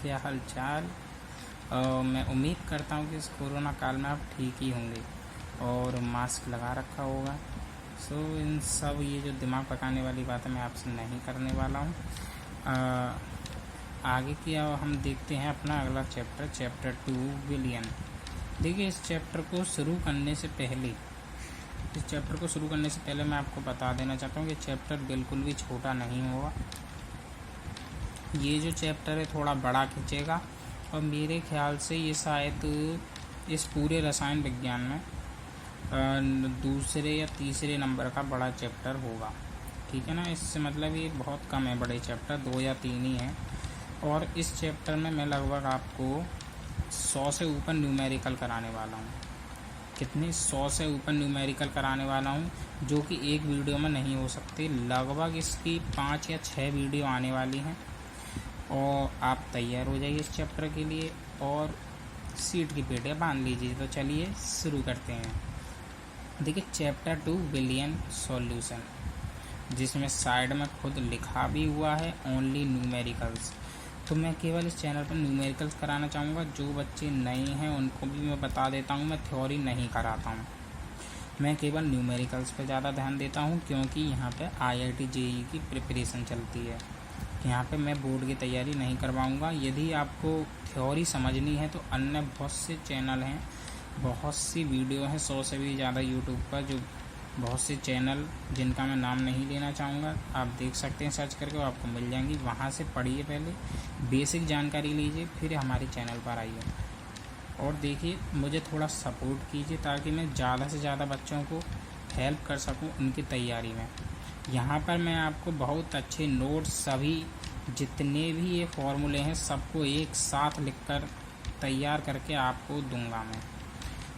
क्या हाल चाल। मैं उम्मीद करता हूँ कि इस कोरोना काल में आप ठीक ही होंगे और मास्क लगा रखा होगा। इन सब ये जो दिमाग पकाने वाली बातें मैं आपसे नहीं करने वाला हूँ। आगे की हम देखते हैं अपना अगला चैप्टर 2 बिलियन। देखिए, इस चैप्टर को शुरू करने से पहले मैं आपको बता देना चाहता हूँ कि चैप्टर बिल्कुल भी छोटा नहीं होगा। ये जो चैप्टर है थोड़ा बड़ा खींचेगा और मेरे ख्याल से ये शायद इस पूरे रसायन विज्ञान में दूसरे या तीसरे नंबर का बड़ा चैप्टर होगा। ठीक है ना, इससे मतलब ये बहुत कम है, बड़े चैप्टर 2 या 3 ही हैं। और इस चैप्टर में मैं लगभग आपको 100 से ऊपर न्यूमेरिकल कराने वाला हूँ। कितने? 100 से ऊपर न्यूमेरिकल कराने वाला हूँ, जो कि एक वीडियो में नहीं हो सकते। लगभग इसकी 5 या 6 वीडियो आने वाली हैं और आप तैयार हो जाइए इस चैप्टर के लिए और सीट की पेटियाँ बांध लीजिए। तो चलिए शुरू करते हैं। देखिए, चैप्टर 2 बिलियन सॉल्यूशन, जिसमें साइड में खुद लिखा भी हुआ है ओनली न्यूमेरिकल्स। तो मैं केवल इस चैनल पर न्यूमेरिकल्स कराना चाहूँगा। जो बच्चे नए हैं उनको भी मैं बता देता हूँ, मैं थ्योरी नहीं कराता हूँ, मैं केवल न्यूमेरिकल्स पर ज़्यादा ध्यान देता हूँ, क्योंकि यहाँ पे IIT JEE की प्रिपरेशन चलती है। यहाँ पे मैं बोर्ड की तैयारी नहीं करवाऊँगा। यदि आपको थ्योरी समझनी है तो अन्य बहुत से चैनल हैं, बहुत सी वीडियो हैं, 100 से भी ज़्यादा यूट्यूब पर, जो बहुत से चैनल जिनका मैं नाम नहीं लेना चाहूँगा, आप देख सकते हैं सर्च करके, वो आपको मिल जाएंगी। वहाँ से पढ़िए, पहले बेसिक जानकारी लीजिए, फिर हमारे चैनल पर आइए और देखिए, मुझे थोड़ा सपोर्ट कीजिए ताकि मैं ज़्यादा से ज़्यादा बच्चों को हेल्प कर सकूँ उनकी तैयारी में। यहाँ पर मैं आपको बहुत अच्छे नोट्स, सभी जितने भी ये फॉर्मूले हैं सबको एक साथ लिखकर तैयार करके आपको दूंगा। मैं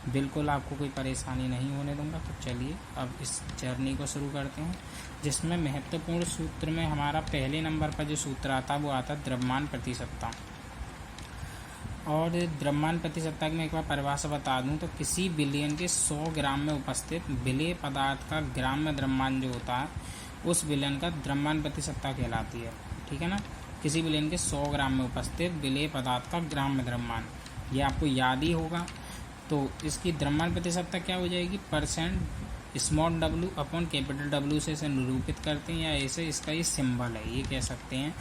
बिल्कुल आपको कोई परेशानी नहीं होने दूंगा। तो चलिए अब इस जर्नी को शुरू करते हैं, जिसमें महत्वपूर्ण सूत्र में हमारा पहले नंबर पर जो सूत्र आता है वो आता है द्रव्यमान प्रतिशतता। और द्रव्यमान प्रतिशतता की मैं एक बार परिभाषा बता दूं तो किसी बिलियन के 100 ग्राम में उपस्थित विलेय पदार्थ का ग्राम में द्रव्यमान जो होता है उस बिलियन का द्रव्यमान प्रतिशतता कहलाती है। ठीक है ना, किसी बिलियन के 100 ग्राम में उपस्थित विलेय पदार्थ का ग्राम में द्रव्यमान, ये आपको याद ही होगा। तो इसकी द्रव्यमान प्रतिशतता क्या हो जाएगी? Percent small w upon capital W से इसे निरूपित करते हैं, या ऐसे इसका ये सिंबल है, ये कह सकते हैं,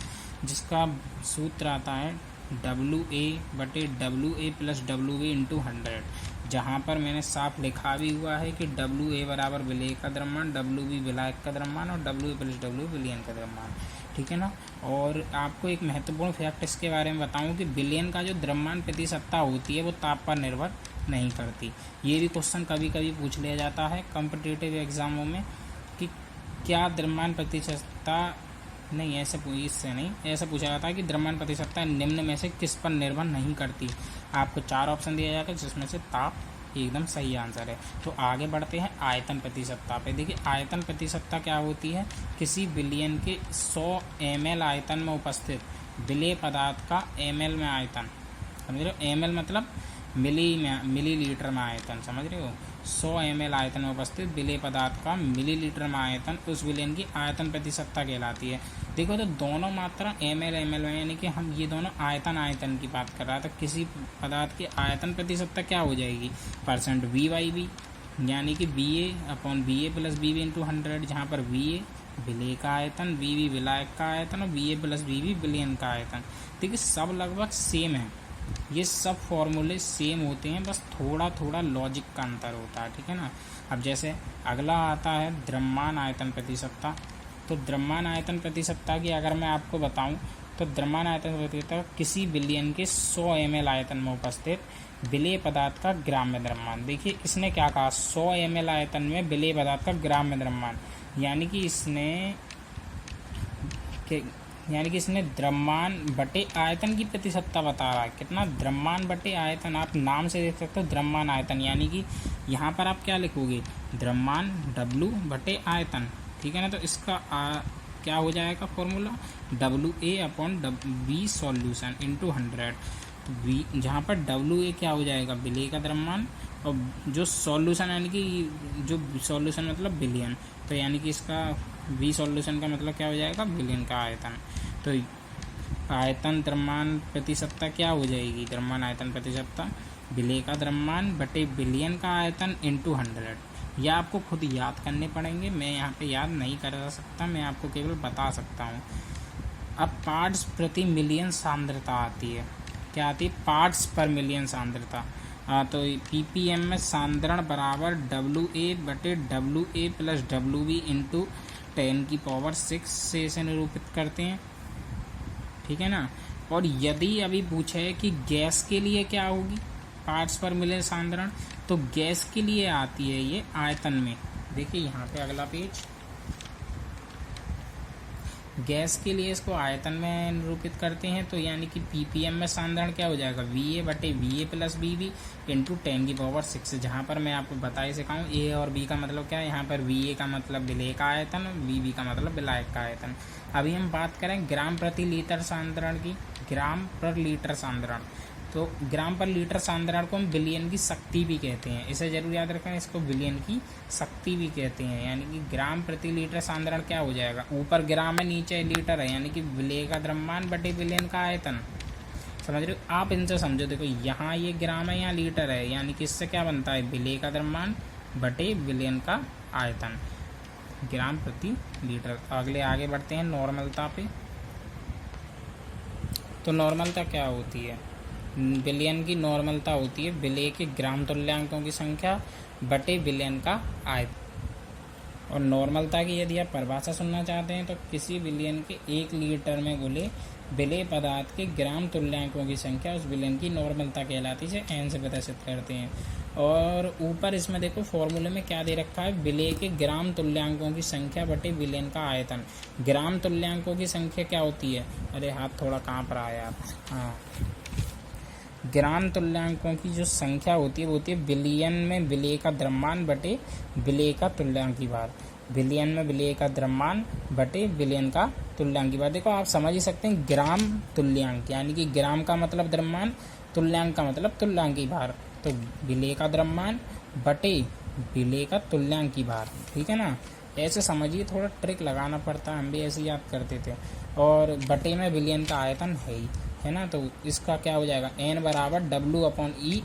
जिसका सूत्र आता है WA/WA + WA × 100, जहाँ पर मैंने साफ लिखा भी हुआ है कि WA बराबर विलेय का द्रव्यमान, WB विलायक का द्रव्यमान और WA + WA विलयन का द्रव्यमान। ठीक है ना। और आपको एक महत्वपूर्ण फैक्ट इसके बारे में बताऊं कि बिलियन का जो द्रव्यमान प्रतिशतता होती है वो ताप पर निर्भर नहीं करती। ये भी क्वेश्चन कभी कभी पूछ लिया जाता है कॉम्पिटिटिव एग्जामों में कि क्या द्रव्यमान प्रतिशतता, नहीं ऐसे इससे नहीं, ऐसा पूछा जाता है कि द्रव्यमान प्रतिशतता निम्न में से किस पर निर्भर नहीं करती। आपको 4 ऑप्शन दिया जाएगा जिसमें से ताप एकदम सही आंसर है। तो आगे बढ़ते हैं आयतन प्रतिशतता पे। देखिए, आयतन प्रतिशतता क्या होती है? किसी बिलियन के 100 ml आयतन में उपस्थित विलेय पदार्थ का ml में आयतन, समझ रहे हो? ml मतलब मिलीलीटर में आयतन, समझ रहे हो? 100 ml आयतन में उपस्थित विलेय पदार्थ का मिलीलीटर में आयतन उस विलयन की आयतन प्रतिशतता कहलाती है। देखो, तो दोनों मात्रा ml में, यानी कि हम ये दोनों आयतन की बात कर रहा था। किसी पदार्थ की आयतन प्रतिशतता क्या हो जाएगी? परसेंट V/V, यानी कि BA/BA + BB × 100, जहाँ पर VA विलेय का आयतन, BB विलायक का आयतन और BA + BB विलयन का आयतन। देखिए, सब लगभग सेम है, ये सब फॉर्मूले सेम होते हैं, बस थोड़ा थोड़ा लॉजिक का अंतर होता है। ठीक है ना। अब जैसे अगला आता है द्रव्यमान आयतन प्रतिशतता। तो द्रव्यमान आयतन प्रतिशतता की अगर मैं आपको बताऊं तो द्रव्यमान आयतन प्रतिशतता किसी बिलियन के 100 ml आयतन में उपस्थित विलेय पदार्थ का ग्राम में द्रव्यमान। देखिए, इसने क्या कहा? 100 ml आयतन में विलेय पदार्थ का ग्राम में द्रव्यमान, यानी कि इसने द्रव्यमान बटे आयतन की प्रतिशतता बता रहा है। कितना? द्रव्यमान बटे आयतन। आप नाम से देख सकते हो द्रव्यमान आयतन, यानी कि यहाँ पर आप क्या लिखोगे? द्रव्यमान W बटे आयतन। ठीक है ना। तो इसका क्या हो जाएगा फॉर्मूला? WA/V solution × 100। V, जहाँ पर WA क्या हो जाएगा? विलेय का द्रव्यमान, और जो सॉल्यूशन यानी कि जो सॉल्यूशन मतलब बिलियन, तो यानी कि इसका V सॉल्यूशन का मतलब क्या हो जाएगा? बिलियन का आयतन। तो आयतन द्रव्यमान प्रतिशतता क्या हो जाएगी, द्रव्यमान आयतन प्रतिशतता विलेय का द्रव्यमान बटे बिलियन का आयतन इंटू 100। यह आपको खुद याद करने पड़ेंगे, मैं यहाँ पे याद नहीं कर सकता, मैं आपको केवल बता सकता हूँ। अब पार्ट्स प्रति मिलियन सांद्रता आती है, क्या आती है, पार्ट्स पर मिलियन सांद्रता। तो ppm में सांद्रण बराबर WA बटे WA प्लस WB इंटू 10⁶ से इसे निरूपित करते हैं, ठीक है ना। और यदि अभी पूछे कि गैस के लिए क्या होगी पार्ट्स पर मिलियन सांद्रण, तो गैस के लिए आती है ये आयतन में। देखिए यहाँ पे अगला पेज, गैस के लिए इसको आयतन में निरूपित करते हैं, तो यानी कि ppm में सांद्रण क्या हो जाएगा, VA बटे VA प्लस BB इंटू 10⁶। जहाँ पर मैं आपको बताए सिखाऊँ A और B का मतलब क्या है, यहाँ पर VA का मतलब विलेय का आयतन, BB का मतलब विलायक का आयतन। अभी हम बात करें ग्राम प्रति लीटर सांद्रण की, ग्राम पर लीटर सांद्रण। तो ग्राम पर लीटर सांद्रण को हम बिलियन की शक्ति भी कहते हैं, इसे जरूर याद रखें, इसको बिलियन की शक्ति भी कहते हैं। यानी कि ग्राम प्रति लीटर सांद्रण क्या हो जाएगा, ऊपर ग्राम है नीचे लीटर है, यानी कि विलेय का द्रव्यमान बटे बिलियन का आयतन। समझ रहे हो आप, इनसे समझो। देखो यहाँ ये ग्राम है, यहाँ लीटर है, यानी कि इससे क्या बनता है, विलेय का द्रव्यमान बटे बिलियन का आयतन, ग्राम प्रति लीटर। आगे बढ़ते हैं नॉर्मलता पे। तो नॉर्मलता क्या होती है, बिलियन की नॉर्मलता होती है विलेय के ग्राम तुल्यांकों की संख्या बटे बिलियन का आयतन। और नॉर्मलता की यदि आप परिभाषा सुनना चाहते हैं तो किसी बिलियन के 1 लीटर में घुले विलेय पदार्थ के ग्राम तुल्यांकों की संख्या उस बिलियन की नॉर्मलता कहलाती है, n से प्रदर्शित करते हैं। और ऊपर इसमें देखो फॉर्मूले में क्या दे रखा है, विलेय के ग्राम तुल्यांकों की संख्या बटे बिलियन का आयतन। ग्राम तुल्यांकों की संख्या क्या होती है, अरे हाथ थोड़ा काँप रहा है यार, हाँ, ग्राम तुल्यांकों की जो संख्या होती है वो होती है बिलियन में विलेय का द्रव्यमान बटे विलेय का तुल्यांकी भार, बिलियन में विलेय का द्रव्यमान बटे बिलियन का तुल्यांकी भार। देखो आप समझ ही सकते हैं, ग्राम तुल्यांक यानी कि ग्राम का मतलब द्रव्यमान, तुल्यांक का मतलब तुल्यांकी भार, तो विलेय का द्रव्यमान बटे विलेय का तुल्यांकी भार, ठीक है ना। ऐसे समझिए, थोड़ा ट्रिक लगाना पड़ता है, हम भी ऐसे याद करते थे। और बटे में बिलियन का आयतन है ना, तो इसका क्या हो जाएगा, n बराबर W/E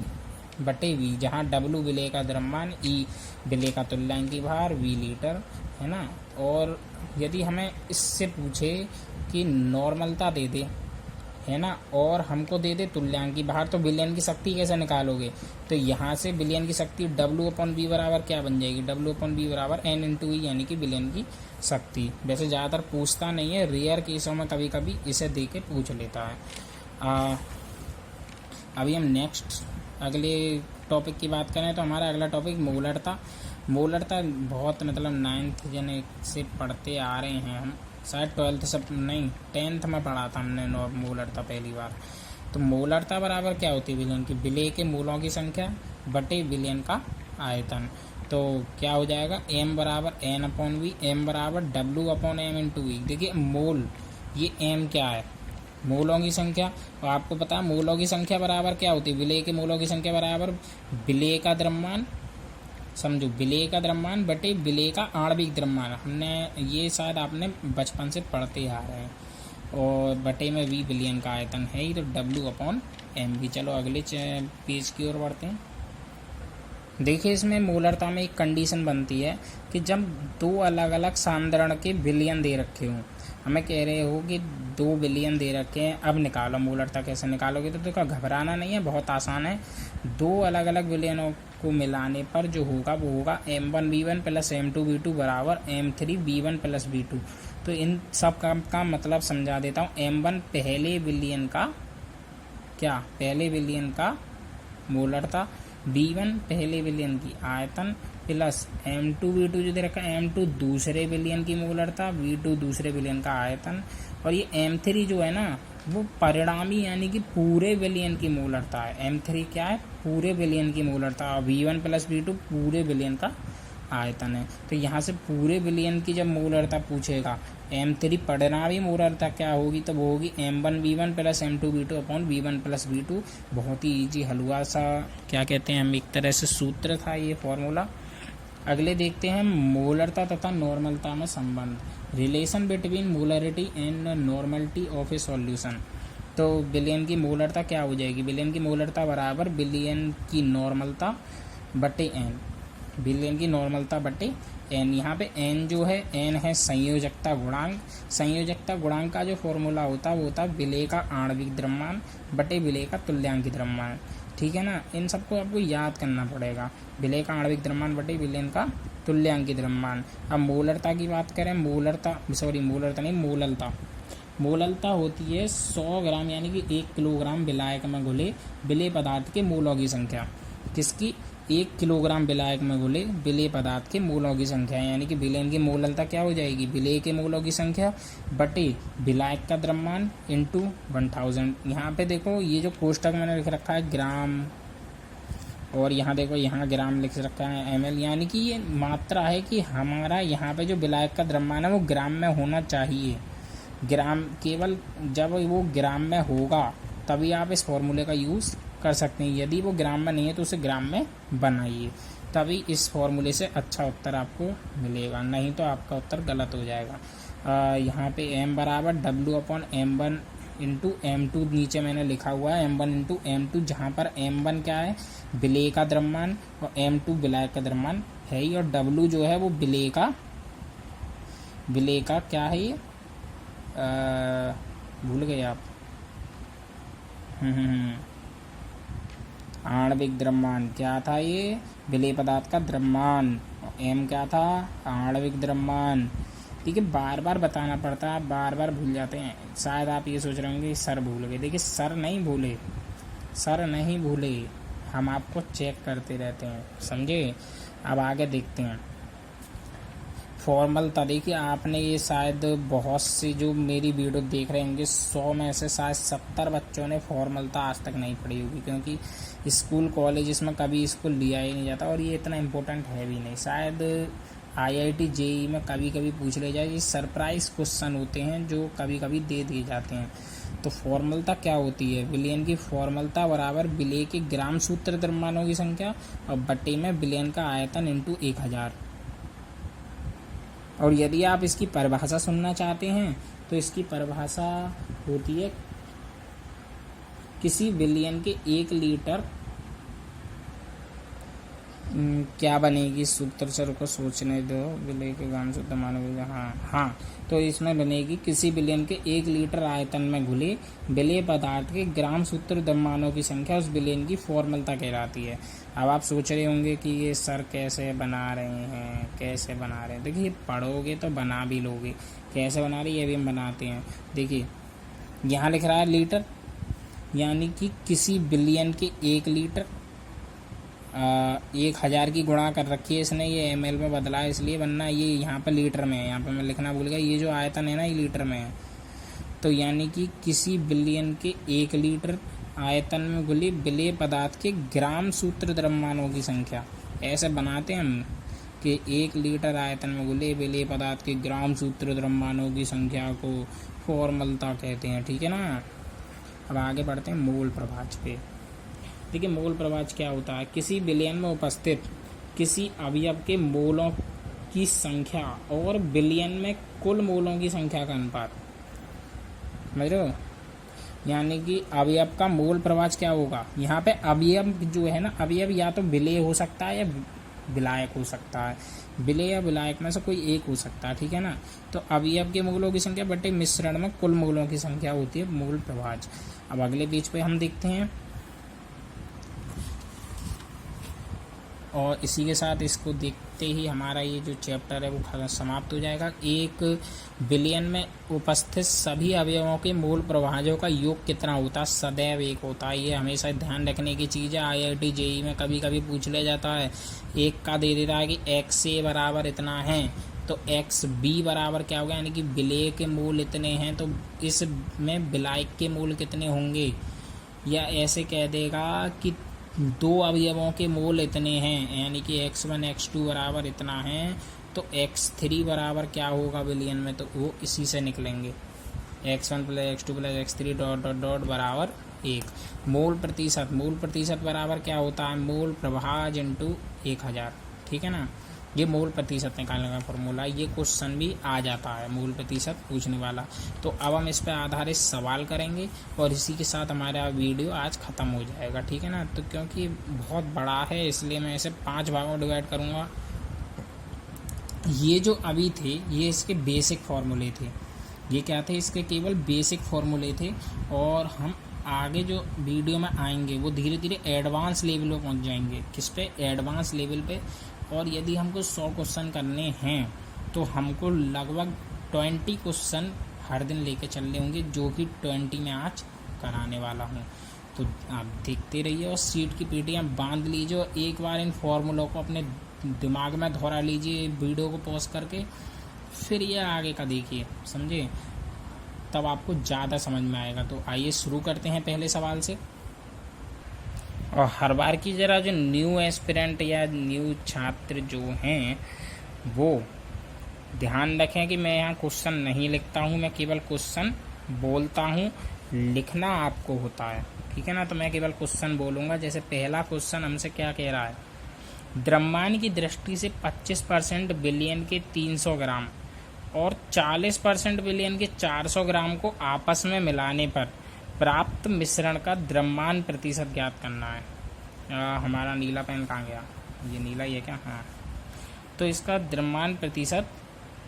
बटे V, जहाँ W विलेय का द्रव्यमान, E विलेय का तुल्यांकी भार, V लीटर, है ना। और यदि हमें इससे पूछे कि नॉर्मलता दे दे, है ना, और हमको दे दे तुल्यांकी भार, तो बिलियन की शक्ति कैसे निकालोगे, तो यहाँ से बिलियन की शक्ति W/V बराबर क्या बन जाएगी, W/V बराबर N/E, यानी कि बिलियन की शक्ति। वैसे ज़्यादातर पूछता नहीं है, रेयर केसों में कभी कभी इसे दे के पूछ लेता है। अभी हम नेक्स्ट अगले टॉपिक की बात करें तो हमारा अगला टॉपिक मोलरता। मोलरता बहुत मतलब 9th जने से पढ़ते आ रहे हैं हम, शायद 12th से नहीं 10th में पढ़ा था हमने मोलरता पहली बार। तो मोलरता बराबर क्या होती है विलेय की, विलेय के मूलों की संख्या बटे विलेय का आयतन। तो क्या हो जाएगा, m बराबर N/V, m बराबर W/m/E। देखिए मोल, ये m क्या है, मूलों की संख्या, और आपको पता है मूलों की संख्या बराबर क्या होती है, विलेय के मूलों की संख्या बराबर विलेय का द्रव्यमान, समझो विलेय का द्रव्यमान बटे विलेय का आणविक द्रव्यमान। हमने ये शायद आपने बचपन से पढ़ते आ रहे हैं। और बटे में V बिलियन का आयतन है ही, तो W/m। चलो अगले पेज की ओर बढ़ते हैं। देखिए इसमें मोलरता में एक कंडीशन बनती है कि जब 2 अलग अलग सांद्रण के बिलियन दे रखे हों, हमें कह रहे हो कि 2 बिलियन दे रखे हैं, अब निकालो मोलरता। कैसे निकालोगे, तो देखो घबराना नहीं है, बहुत आसान है। 2 अलग अलग बिलियनों को मिलाने पर जो होगा वो होगा m1v1 प्लस m2v2 बराबर m3v1 प्लस v2। तो इन सब का मतलब समझा देता हूँ। m1 पहले बिलियन का क्या, पहले बिलियन का मोलरता, v1 पहले बिलियन की आयतन प्लस m2v2 जो दे रखा है, m2 दूसरे बिलियन की मोलरता, v2 दूसरे बिलियन का आयतन, और ये m3 जो है ना वो परिणामी यानी कि पूरे बिलियन की मोलरता है। m3 क्या है, पूरे बिलियन की मोलरता, और v1 प्लस v2 पूरे बिलियन का आयतन है। तो यहाँ से पूरे बिलियन की जब मोलरता पूछेगा, m3 परिणामी मोलरता क्या होगी, तो वो होगी m1v1 plus m2v2 upon v1 plus v2। बहुत ही ईजी हलवा सा क्या कहते हैं हम, एक तरह से सूत्र था ये फॉर्मूला। अगले देखते हैं मोलरता तथा नॉर्मलता में संबंध, relation between molarity and normality of A solution. तो विलयन की मोलरता क्या हो जाएगी, विलयन की मोलरता बराबर विलयन की नॉर्मलता बटे एन, विलयन की नॉर्मलता बटे एन। यहाँ पे एन जो है, एन है संयोजकता गुणांक। संयोजकता गुणांक का जो फॉर्मूला होता है वो होता है विलेय का आणविक द्रव्यमान बटे विलेय का तुल्यांकित द्रव्यमान, ठीक है ना। इन सबको आपको याद करना पड़ेगा, विलेय का आणविक द्रव्यमान बटे विलयन का तुल्यांकित द्रव्यमान। अब मोलरता की बात करें, मोलरता नहीं, मोललता। मोललता होती है 100 ग्राम यानी कि 1 किलोग्राम विलायक में घुले विलेय पदार्थ के मोलों की संख्या। किसकी? 1 किलोग्राम विलायक में घुले विलेय पदार्थ के मोलों की संख्या, यानी कि विलयन की मोललता क्या हो जाएगी, विलेय के मोलों की संख्या बटे विलायक का द्रव्यमान इंटू 1000। यहाँ पे देखो ये जो कोष्टक मैंने लिख रखा है ग्राम, और यहाँ देखो यहाँ ग्राम लिख रखा है ml, यानी कि ये मात्रा है कि हमारा यहाँ पे जो विलायक का द्रव्यमान है वो ग्राम में होना चाहिए। ग्राम, केवल जब वो ग्राम में होगा तभी आप इस फॉर्मूले का यूज़ कर सकते हैं। यदि वो ग्राम में नहीं है तो उसे ग्राम में बनाइए, तभी इस फॉर्मूले से अच्छा उत्तर आपको मिलेगा, नहीं तो आपका उत्तर गलत हो जाएगा। यहाँ पे m बराबर W/m1 इंटू m2 नीचे मैंने लिखा हुआ है m1 इंटू m2, जहाँ पर m1 क्या है, विलेय का द्रव्यमान, और m2 विलायक का द्रव्यमान है ही, और w जो है वो विलेय का क्या है, ये भूल गए आप, आणविक द्रव्यमान क्या था, ये विलेय पदार्थ का द्रव्यमान, m क्या था, आणविक द्रव्यमान। ठीक है, बार बार बताना पड़ता है, बार बार भूल जाते हैं। शायद आप ये सोच रहे होंगे सर भूल गए, देखिए सर नहीं भूले, हम आपको चेक करते रहते हैं, समझे। अब आगे देखते हैं फॉर्मलता। देखिए आपने ये शायद बहुत सी जो मेरी वीडियो देख रहे होंगे 100 में से शायद 70 बच्चों ने फॉर्मलता आज तक नहीं पढ़ी होगी, क्योंकि स्कूल कॉलेज इसमें कभी इसको लिया ही नहीं जाता, और ये इतना इम्पोर्टेंट है भी नहीं। शायद IIT JEE में कभी कभी पूछ ले जाए, ये सरप्राइज क्वेश्चन होते हैं जो कभी कभी दे दिए जाते हैं। तो फॉर्मलता क्या होती है, विलयन की फॉर्मलता बराबर विलेय के ग्राम सूत्र द्रव्यमानों की संख्या और बटे में विलयन का आयतन इंटू 1000। और यदि आप इसकी परिभाषा सुनना चाहते हैं तो इसकी परिभाषा होती है किसी विलयन के 1 लीटर क्या बनेगी, सूत्र सर को सोचने दो, विलेय के ग्राम सूत्र मानो, हाँ, तो इसमें बनेगी किसी विलयन के 1 लीटर आयतन में घुले विलेय पदार्थ के ग्राम सूत्र द्रव्यमानों की संख्या उस विलयन की फॉर्मलता कहलाती है। अब आप सोच रहे होंगे कि ये सर कैसे बना रहे हैं, देखिए पढ़ोगे तो बना भी लोगे, कैसे बना रहे ये भी हम बनाते हैं। देखिए यहाँ लिख रहा है लीटर, यानी कि किसी विलयन के 1 लीटर 1000 की गुणा कर रखी है इसने, ये ml में बदला है इसलिए, वरना ये यहाँ पर लीटर में है, यहाँ पर मैं लिखना भूल गया, ये जो आयतन है ना ये लीटर में है। तो यानी कि किसी विलयन के 1 लीटर आयतन में घुले विलेय पदार्थ के ग्राम सूत्र द्रव्यमानों की संख्या, ऐसे बनाते हैं हम कि 1 लीटर आयतन में घुले विलेय पदार्थ के ग्राम सूत्र द्रव्यमानों की संख्या को फॉर्मलता कहते हैं, ठीक है ना। अब आगे बढ़ते हैं मोल प्रभाज पे। देखिए मोल प्रभाज क्या होता है, किसी विलयन में उपस्थित किसी अवयव के मोलों की संख्या और विलयन में कुल मोलों की संख्या का अनुपात, समझ रहे हो। यानी कि अवयव का मोल प्रभाज क्या होगा, यहाँ पे अवयव जो है ना, अवयव या तो विलेय हो सकता है या विलायक हो सकता है, विलेय या विलायक में से कोई एक हो सकता है, ठीक है ना। तो अवयव के मोलों की संख्या बटे मिश्रण में कुल मोलों की संख्या होती है मोल प्रभाज। अब अगले पेज पे हम देखते हैं, और इसी के साथ इसको देखते ही हमारा ये जो चैप्टर है वो समाप्त हो जाएगा। एक विलयन में उपस्थित सभी अवयवों के मोल प्रभाजों का योग कितना होता है, सदैव 1 होता है। ये हमेशा ध्यान रखने की चीज़ है, IIT JEE में कभी कभी पूछ लिया जाता है, 1 का दे देता है कि XA बराबर इतना है, तो XB बराबर क्या होगा, यानी कि विलेय के मोल इतने हैं तो इसमें विलायक के मोल कितने होंगे, या ऐसे कह देगा कि 2 अवयवों के मोल इतने हैं, यानी कि X1 X2 बराबर इतना है, तो X3 बराबर क्या होगा विलयन में, तो वो इसी से निकलेंगे, X1 + X2 + X3 ... बराबर 1। मोल प्रतिशत बराबर क्या होता है, मोल प्रभाज इंटू 1000, ठीक है ना। ये मोल प्रतिशत निकालने का फॉर्मूला, ये क्वेश्चन भी आ जाता है मोल प्रतिशत पूछने वाला। तो अब हम इस पर आधारित सवाल करेंगे और इसी के साथ हमारा वीडियो आज ख़त्म हो जाएगा, ठीक है ना। तो क्योंकि बहुत बड़ा है इसलिए मैं इसे 5 भागों में डिवाइड करूँगा। ये जो अभी थे ये इसके बेसिक फार्मूले थे, ये क्या थे, इसके केवल बेसिक फार्मूले थे। और हम आगे जो वीडियो में आएंगे वो धीरे धीरे एडवांस लेवल पे पहुंच जाएंगे। किस पे? एडवांस लेवल पे। और यदि हमको 100 क्वेश्चन करने हैं तो हमको लगभग 20 क्वेश्चन हर दिन लेके चलने होंगे, जो कि 20 में आज कराने वाला हूँ। तो आप देखते रहिए और सीट की पीटियाँ बांध लीजिए और एक बार इन फार्मूलों को अपने दिमाग में दोहरा लीजिए वीडियो को पॉज करके, फिर ये आगे का देखिए, समझे, तब आपको ज़्यादा समझ में आएगा। तो आइए शुरू करते हैं पहले सवाल से। और हर बार की ज़रा जो न्यू एस्पिरेंट या न्यू छात्र जो हैं वो ध्यान रखें कि मैं यहाँ क्वेश्चन नहीं लिखता हूँ, मैं केवल क्वेश्चन बोलता हूँ, लिखना आपको होता है, ठीक है ना। तो मैं केवल क्वेश्चन बोलूँगा। जैसे पहला क्वेश्चन हमसे क्या कह रहा है, द्रव्यमान की दृष्टि से 25% बिलियन के 300 ग्राम और 40% बिलियन के 400 ग्राम को आपस में मिलाने पर प्राप्त मिश्रण का द्रव्यमान प्रतिशत ज्ञात करना है। हमारा नीला पेन कहाँ गया, ये नीला ही है क्या? हाँ। तो इसका द्रव्यमान प्रतिशत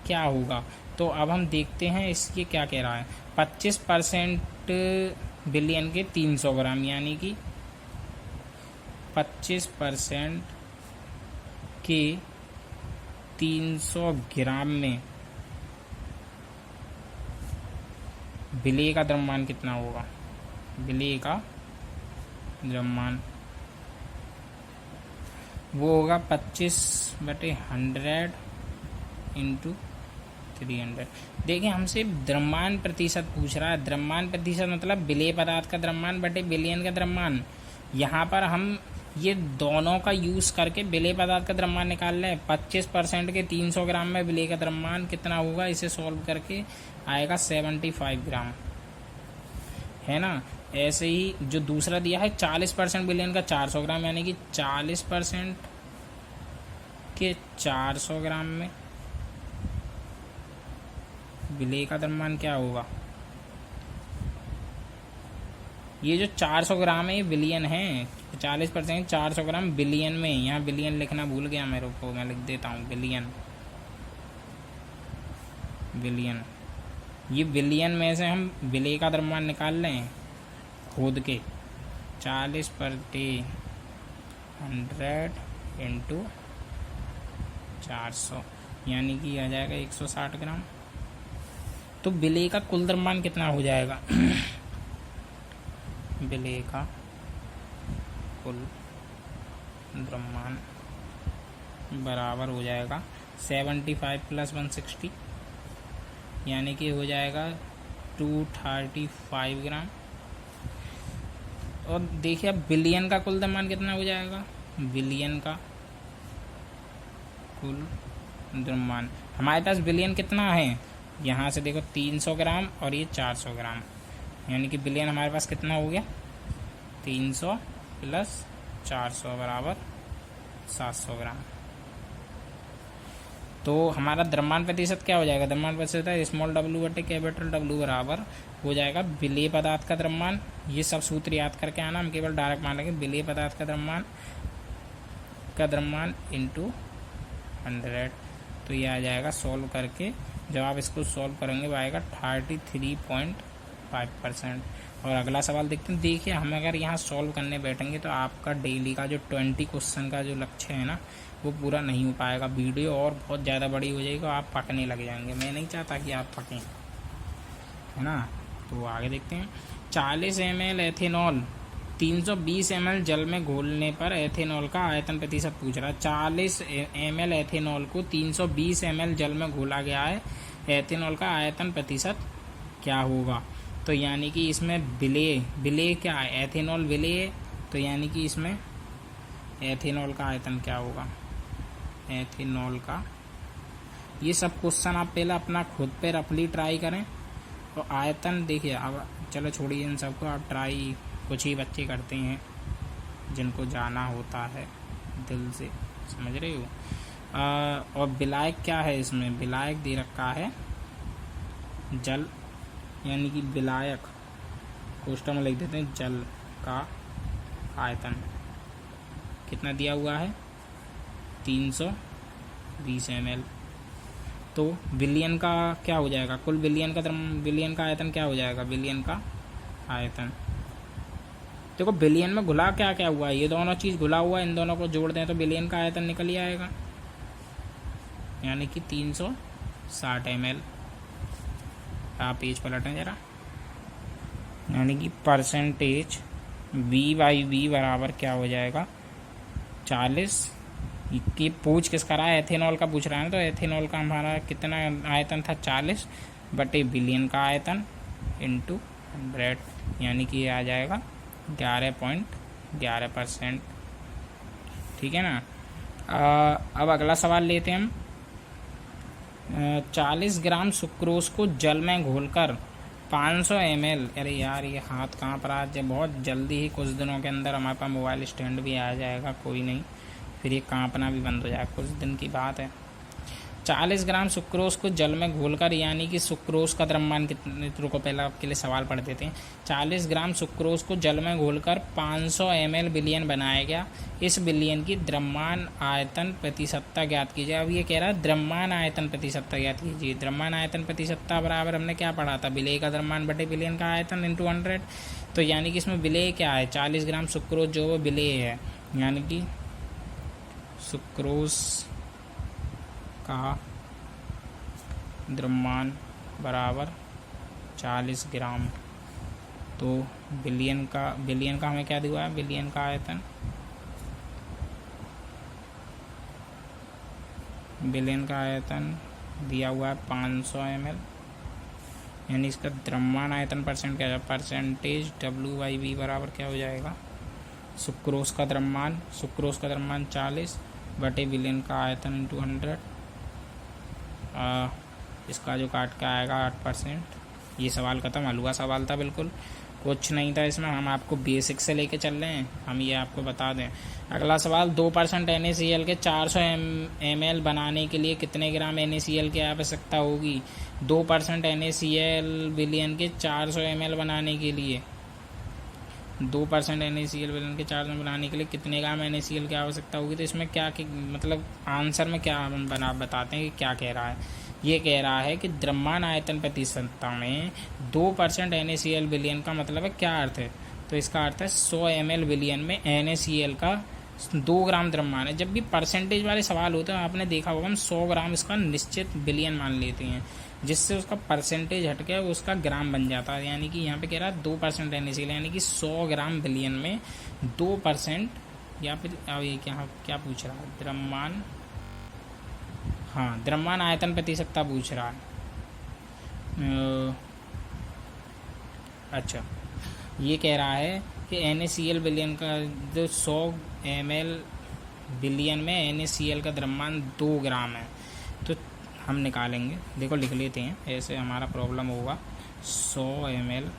क्या होगा? तो अब हम देखते हैं इसके क्या कह रहा है। 25% बिलियन के 300 ग्राम, यानी कि 25% के 300 ग्राम में विलेय का द्रव्यमान कितना होगा? विलेय का द्रव्यमान वो होगा 25/100 × 300। देखिए हमसे द्रव्यमान प्रतिशत पूछ रहा है। द्रव्यमान प्रतिशत मतलब विलेय पदार्थ का द्रव्यमान बटे बिलियन का द्रव्यमान। यहाँ पर हम ये दोनों का यूज़ करके विलेय पदार्थ का द्रव्यमान निकाल लें। 25% के 300 ग्राम में विलेय का द्रव्यमान कितना होगा, इसे सॉल्व करके आएगा 75 ग्राम, है ना। ऐसे ही जो दूसरा दिया है 40% बिलियन का 400 ग्राम, यानी कि 40% के 400 ग्राम में विलेय का द्रव्यमान क्या होगा। ये जो 400 ग्राम है ये बिलियन है, 40% 400 ग्राम बिलियन में। यहाँ बिलियन लिखना भूल गया मेरे को, मैं लिख देता हूँ बिलियन। बिलियन, ये बिलियन में से हम विलेय का द्रव्यमान निकाल लें खुद के। 40/100 × 400, यानी कि आ जाएगा 160 ग्राम। तो विलेय का कुल द्रव्यमान कितना हो जाएगा? विलेय का कुल द्रव्यमान बराबर हो जाएगा 75 + 160, यानी कि हो जाएगा 235 ग्राम। और देखिए अब बिलियन का कुल द्रव्यमान कितना हो जाएगा। बिलियन का कुल द्रव्यमान, हमारे पास बिलियन कितना है, यहाँ से देखो 300 ग्राम और ये 400 ग्राम, यानी कि बिलियन हमारे पास कितना हो गया, 300 + 400 बराबर 700 ग्राम। तो हमारा द्रव्यमान प्रतिशत क्या हो जाएगा? द्रव्यमान प्रतिशत स्मॉल w बटे कैपिटल W बराबर हो जाएगा विलेय पदार्थ का द्रव्यमान। ये सब सूत्र याद करके आना, हम केवल डायरेक्ट मान लेंगे विलेय पदार्थ का द्रव्यमान × 100। तो ये आ जाएगा सॉल्व करके, जब आप इसको सॉल्व करेंगे वो आएगा 33.5%। और अगला सवाल देखते हैं। देखिए हम अगर यहाँ सॉल्व करने बैठेंगे तो आपका डेली का जो 20 क्वेश्चन का जो लक्ष्य है ना वो पूरा नहीं हो पाएगा। वीडियो और बहुत ज़्यादा बड़ी हो जाएगी, आप पकने लग जाएंगे। मैं नहीं चाहता कि आप पकें, है ना। तो आगे देखते हैं। 40 ml एथेनॉल 320 ml जल में घोलने पर एथेनॉल का आयतन प्रतिशत पूछ रहा है। 40 ml एथेनॉल को 320 ml जल में घोला गया है, एथेनॉल का आयतन प्रतिशत क्या होगा। तो यानी कि इसमें विलेय क्या है, एथेनॉल विलेय, तो यानी कि इसमें एथेनॉल का आयतन क्या होगा, एथेनॉल का। ये सब क्वेश्चन आप पहले अपना खुद पे रफली ट्राई करें और आयतन देखिए। अब चलो छोड़िए इन सबको, आप ट्राई कुछ ही बच्चे करते हैं जिनको जाना होता है दिल से, समझ रहे हो। और विलायक क्या है इसमें, विलायक दे रखा है जल, यानी कि विलायक कोष्ठक में लिख देते हैं जल का आयतन कितना दिया हुआ है 320 ml। तो विलियन का क्या हो जाएगा, कुल विलियन का आयतन क्या हो जाएगा, विलियन का आयतन। देखो बिलियन में घुला क्या क्या हुआ है, ये दोनों चीज़ घुला हुआ है, इन दोनों को जोड़ दें तो बिलियन का आयतन निकल ही आएगा, यानी कि 360 ml। आप पेज पलटें जरा, यानी कि परसेंटेज V/V बराबर क्या हो जाएगा 40। ये पूछ किस करा है, एथेनॉल का पूछ रहा है, तो एथेनॉल का हमारा कितना आयतन था 40 बटे बिलियन का आयतन इंटू 100, यानी कि ये आ जाएगा 11.11%। ठीक है ना। अब अगला सवाल लेते हैं हम। 40 ग्राम सुक्रोज को जल में घोलकर 500 ml, अरे यार ये हाथ कहाँ पर आ जाए, बहुत जल्दी ही कुछ दिनों के अंदर हमारे पास मोबाइल स्टैंड भी आ जाएगा, कोई नहीं, फिर ये कांपना भी बंद हो जाएगा, कुछ दिन की बात है। 40 ग्राम सुक्रोज को जल में घोलकर, यानी कि सुक्रोज का द्रव्यमान कितने, रुको पहले आपके लिए सवाल पढ़ देते हैं। 40 ग्राम सुक्रोज को जल में घोलकर 500 ml विलियन बनाया गया। इस विलियन की द्रव्यमान आयतन प्रतिशतता ज्ञात कीजिए। अब ये कह रहा है द्रव्यमान आयतन प्रतिशतता ज्ञात कीजिए। द्रव्यमान आयतन प्रतिशतता बराबर हमने क्या पढ़ा था, विलेय का द्रव्यमान बटे विलियन का आयतन इंटू 100। तो यानी कि इसमें विलेय क्या है, 40 ग्राम सुक्रोज जो वो विलेय है, यानी कि सुक्रोज का द्रव्यमान बराबर 40 ग्राम। तो विलियन का हमें क्या दिया है, विलियन का आयतन, विलियन का आयतन दिया हुआ है 500 ml, यानी इसका द्रव्यमान आयतन परसेंट क्या है, परसेंटेज W/V बराबर क्या हो जाएगा, सुक्रोज का द्रव्यमान 40 बटे विलियन का आयतन इंटू 100। इसका जो काट का आएगा 8%। ये सवाल खत्म, हलवा सवाल था, बिल्कुल कुछ नहीं था इसमें, हम आपको बेसिक से लेके चल रहे हैं, हम ये आपको बता दें। अगला सवाल, 2% NaCl के 400 ml बनाने के लिए कितने ग्राम NaCl की आवश्यकता होगी। 2% NaCl विलियन के 400 ml बनाने के लिए, 2% NaCl विलियन के 400 ml बनाने के लिए कितने ग्राम NaCl की आवश्यकता होगी। तो इसमें क्या मतलब आंसर में क्या हम बताते हैं कि क्या कह रहा है। ये कह रहा है कि द्रव्यमान आयतन प्रतिशतता में 2% NaCl विलियन का मतलब है क्या अर्थ है, तो इसका अर्थ है 100 ml विलियन में NaCl का 2 ग्राम द्रव्यमान है। जब भी परसेंटेज वाले सवाल होते हैं आपने देखा होगा हम 100 ग्राम इसका निश्चित विलियन मान लेते हैं, जिससे उसका परसेंटेज हट के उसका ग्राम बन जाता है। यानी कि यहाँ पे कह रहा है 2% NaCl, यानी कि 100 ग्राम विलियन में 2%, या फिर अब ये क्या पूछ रहा है, द्रव्यमान, हाँ द्रव्यमान आयतन प्रतिशतता पूछ रहा है। अच्छा, ये कह रहा है कि NaCl विलियन का जो 100 ml विलियन में NaCl का द्रव्यमान 2 ग्राम है, तो हम निकालेंगे, देखो लिख लेते हैं, ऐसे हमारा प्रॉब्लम होगा। 100 ml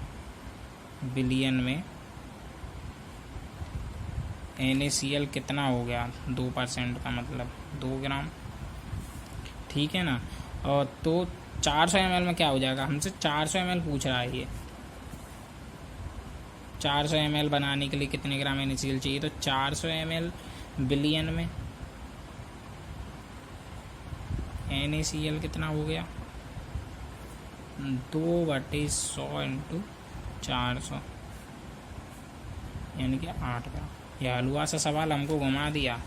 विलियन में NaCl कितना हो गया, 2% का मतलब 2 ग्राम, ठीक है ना। और तो 400 ml में क्या हो जाएगा, हमसे 400 ml पूछ रहा है ये, 400 ml बनाने के लिए कितने ग्राम NaCl चाहिए। तो 400 ml विलियन में NaCl कितना हो गया, 2/100 इंटू 400, यानी कि 8 ग्राम। यह हलवा सा सवाल हमको घुमा दिया।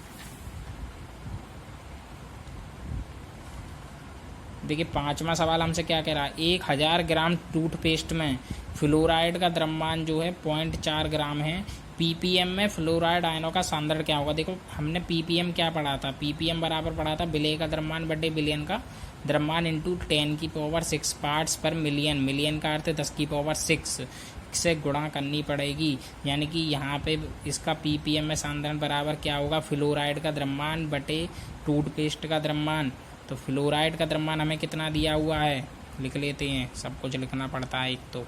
देखिए 5वां सवाल हमसे क्या कह रहा है, 1000 ग्राम टूथपेस्ट में फ्लोराइड का द्रव्यमान जो है 0.4 ग्राम है। ppm में फ्लोराइड आयनों का सांद्रण क्या होगा। देखो हमने ppm क्या पढ़ा था, ppm बराबर पढ़ा था विलेय का द्रव्यमान बटे विलियन का द्रव्यमान इंटू 10⁶ पार्ट्स पर मिलियन, मिलियन का अर्थ 10⁶ से गुणा करनी पड़ेगी। यानी कि यहाँ पे इसका ppm में सांद्रण बराबर क्या होगा, फ्लोराइड का द्रव्यमान बटे टूथपेस्ट का द्रव्यमान। तो फ्लोराइड का द्रव्यमान हमें कितना दिया हुआ है, लिख लेते हैं, सब कुछ लिखना पड़ता है, एक तो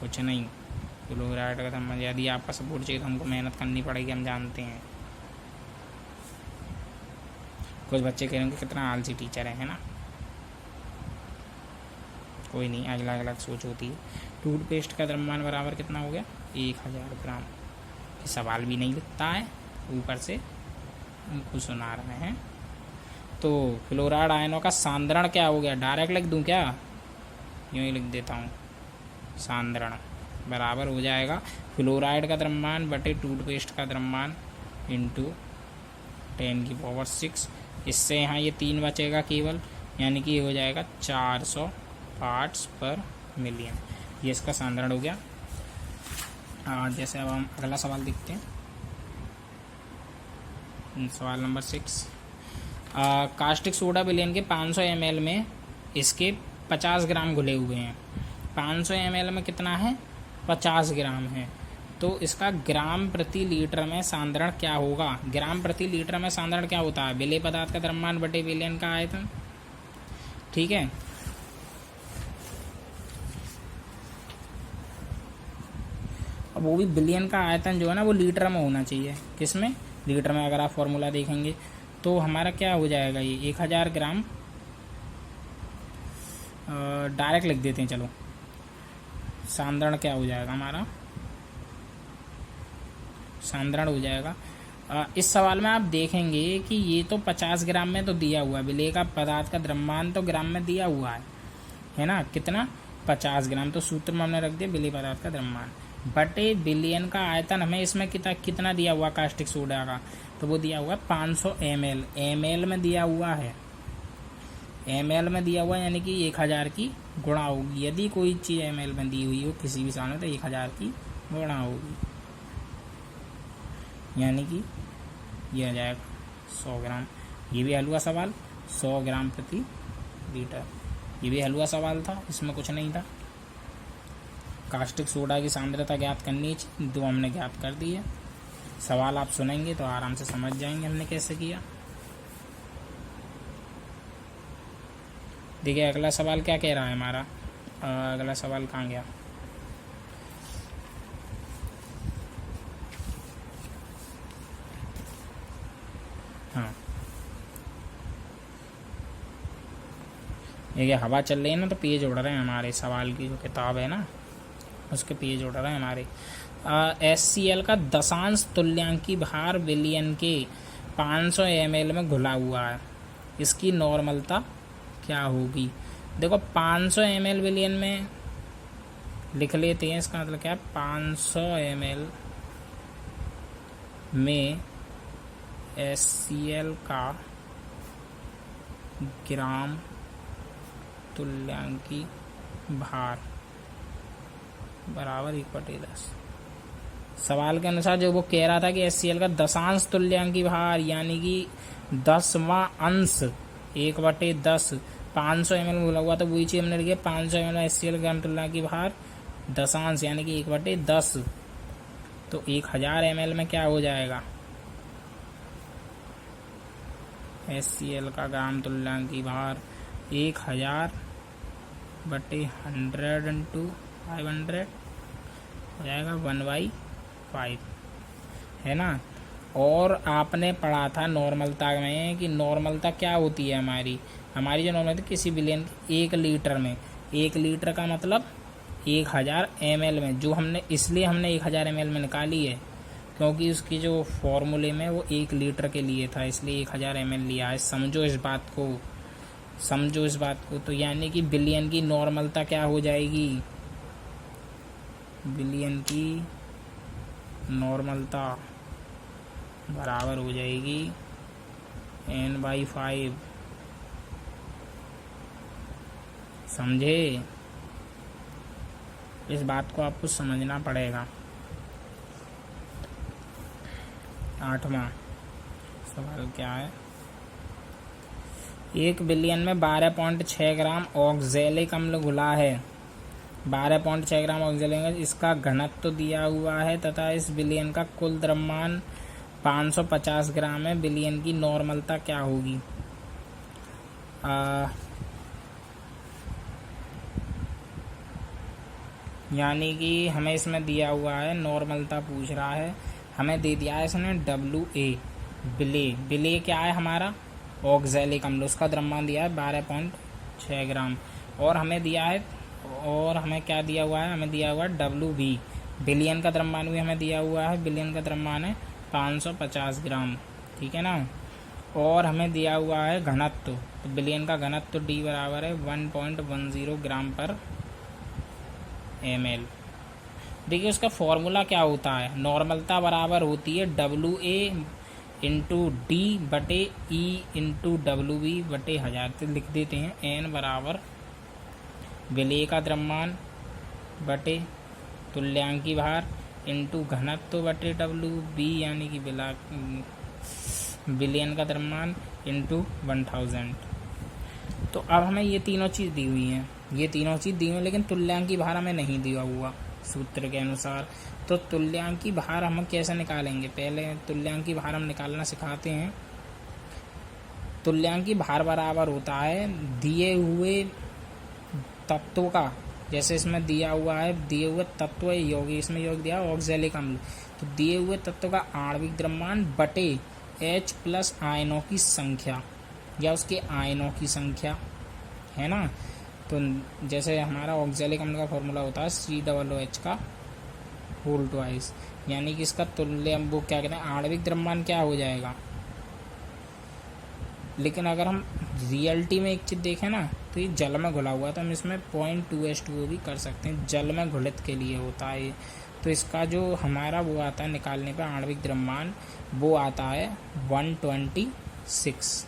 कुछ नहीं। फ्लोराइड का द्रव्यमान, यदि आपका सपोर्ट चाहिए तो हमको मेहनत करनी पड़ेगी, हम जानते हैं। कुछ बच्चे कह रहे होंगे कितना आलसी टीचर है ना। कोई नहीं, अलग अलग सोच होती है। टूथपेस्ट का द्रव्यमान बराबर कितना हो गया, 1000 ग्राम। सवाल भी नहीं लिखता है, ऊपर से हमको सुना रहे हैं। तो फ्लोराइड आयनों का सांद्रण क्या हो गया, डायरेक्ट लिख दूं क्या, यूँ ही लिख देता हूँ, सांद्रण बराबर हो जाएगा फ्लोराइड का द्रव्यमान बटे टूथपेस्ट का द्रव्यमान इंटू 10⁻⁶। इससे यहाँ ये 3 बचेगा केवल, यानी कि ये हो जाएगा 400 पार्ट्स पर मिलियन। ये इसका सांद्रण हो गया। जैसे अब हम अगला सवाल देखते हैं, सवाल नंबर 6। कास्टिक सोडा विलयन के 500 ml में इसके 50 ग्राम घुले हुए हैं। 500 ml में कितना है, 50 ग्राम है। तो इसका ग्राम प्रति लीटर में सांद्रण क्या होगा। ग्राम प्रति लीटर में सांद्रण क्या होता है, विलेय पदार्थ का द्रव्यमान बटे विलयन का आयतन। ठीक है, अब वो भी बिलियन का आयतन जो है ना वो लीटर में होना चाहिए। किस में, लीटर में। अगर आप फॉर्मूला देखेंगे तो हमारा क्या हो जाएगा, ये 1000 ग्राम, डायरेक्ट लिख देते हैं चलो। सांद्रण क्या हो जाएगा हमारा, सांद्रण हो जाएगा। इस सवाल में आप देखेंगे कि ये तो 50 ग्राम में तो दिया हुआ है, विलेय का पदार्थ का द्रव्यमान तो ग्राम में दिया हुआ है ना, कितना, 50 ग्राम। तो सूत्र में हमने रख दिया विलेय पदार्थ का द्रव्यमान बटे बिलियन का आयतन। हमें इसमें कितना दिया हुआ कास्टिक सोडा का, तो वो दिया हुआ है 500 ml, ml में दिया हुआ है, ml में दिया हुआ है, यानी कि 1000 की गुणा होगी। यदि कोई चीज़ ml में दी हुई हो किसी भी साल में तो 1000 की गुणा होगी, यानी कि ये आ जाएगा 100 ग्राम। ये भी हलवा सवाल, 100 ग्राम प्रति लीटर, ये भी हलवा सवाल था, इसमें कुछ नहीं था। कास्टिक सोडा की सांद्रता ज्ञात करनी चाहिए, दो हमने ज्ञात कर दी है। सवाल आप सुनेंगे तो आराम से समझ जाएंगे हमने कैसे किया। देखिए अगला सवाल क्या कह रहा है हमारा, अगला सवाल कहाँ गया, हाँ ये हवा चल रही है ना तो पेज उड़ रहे हैं हमारे, सवाल की जो किताब है ना उसके पेज उड़ रहे हैं हमारे। HCl का दशांश तुल्यांकी भार विलयन के 500 ml में घुला हुआ है, इसकी नॉर्मलता क्या होगी। देखो 500 ml विलयन में लिख लेते हैं, इसका मतलब क्या है, 500 ml में HCl का ग्राम तुल्यांकी भार बराबर 1/10। सवाल के अनुसार जो वो कह रहा था कि HCl का दशांश तुल्यांकी भार यानी कि 10वां अंश 1/10 500 ml बोला हुआ, तो वही चीज़ हमने लिखी 500 ml HCl ग्राम तुल्यांकी भार दशांश यानी कि 1/10। तो 1000 ml में क्या हो जाएगा, HCl का ग्राम तुल्यांकी भार 1000/100 इंटू 500 हो जाएगा 1/5, है ना। और आपने पढ़ा था नॉर्मलता में कि नॉर्मलता क्या होती है हमारी जो नॉर्मल किसी विलयन 1 लीटर में, 1 लीटर का मतलब 1000 ml में, जो हमने इसलिए हमने 1000 ml में निकाली है क्योंकि उसकी जो फॉर्मूले में वो 1 लीटर के लिए था, इसलिए 1000 ml लिया है। समझो इस बात को। तो यानी कि बिलियन की नॉर्मलता क्या हो जाएगी, बिलियन की नॉर्मलता बराबर हो जाएगी n/5। समझे, इस बात को आपको समझना पड़ेगा। 8वां सवाल क्या है, 1 बिलियन में 12.6 ग्राम ऑक्जेलिक अम्ल घुला है, 12.6 ग्राम ऑक्जेलिक, इसका घनत्व तो दिया हुआ है तथा इस बिलियन का कुल द्रव्यमान 550 ग्राम है। बिलियन की नॉर्मलता क्या होगी। यानी कि हमें इसमें दिया हुआ है नॉर्मलता पूछ रहा है, हमें दे दिया है इसने WA, विलेय क्या है हमारा, ऑक्जेलिक अम्ल, उसका द्रव्यमान दिया है 12.6 ग्राम। और हमें दिया है, और हमें क्या दिया हुआ है, हमें दिया हुआ है WB, बिलियन का द्रव्यमान भी हमें दिया हुआ है। बिलियन का द्रव्यमान है 550 ग्राम, ठीक है ना। और हमें दिया हुआ है घनत्व, तो बिलियन का घनत्व D बराबर है 1.10 ग्राम पर ml। देखिए उसका फॉर्मूला क्या होता है, नॉर्मलता बराबर होती है WA इंटू D बटे E इंटू WB बटे 1000। तो लिख देते हैं N बराबर विलेय का द्रव्यमान बटे तुल्यांकी भार इंटू घनत्व बटे WB यानी कि बिलियन का द्रव्यमान इंटू 1000। तो अब हमें ये तीनों चीज़ दी हुई हैं, ये तीनों चीज़ दी हुई हैं, लेकिन तुल्यांकी भार हमें नहीं दिया हुआ सूत्र के अनुसार। तो तुल्यांकी भार हम कैसे निकालेंगे, पहले तुल्यांकी भार हम निकालना सिखाते हैं। तुल्यांकी भार बराबर होता है दिए हुए तत्व का, जैसे इसमें दिया हुआ है दिए हुए तत्व योग, इसमें योग दिया ऑक्जेलिक अम्ल, तो दिए हुए तत्व का आणविक द्रव्यमान बटे H प्लस आयनों की संख्या या उसके आयनों की संख्या, है ना। तो जैसे हमारा ऑक्जेलिक अम्ल का फॉर्मूला होता है COOH का होल ट्वाइस, यानी कि इसका तुल्य वो क्या कहते हैं, आणविक द्रव्यमान क्या हो जाएगा। लेकिन अगर हम रियलिटी में एक चीज़ देखें ना, तो ये जल में घुला हुआ, तो हम इसमें 0.2H2O भी कर सकते हैं, जल में घुलित के लिए होता है। तो इसका जो हमारा वो आता है निकालने पर आणविक द्रव्यमान, वो आता है 126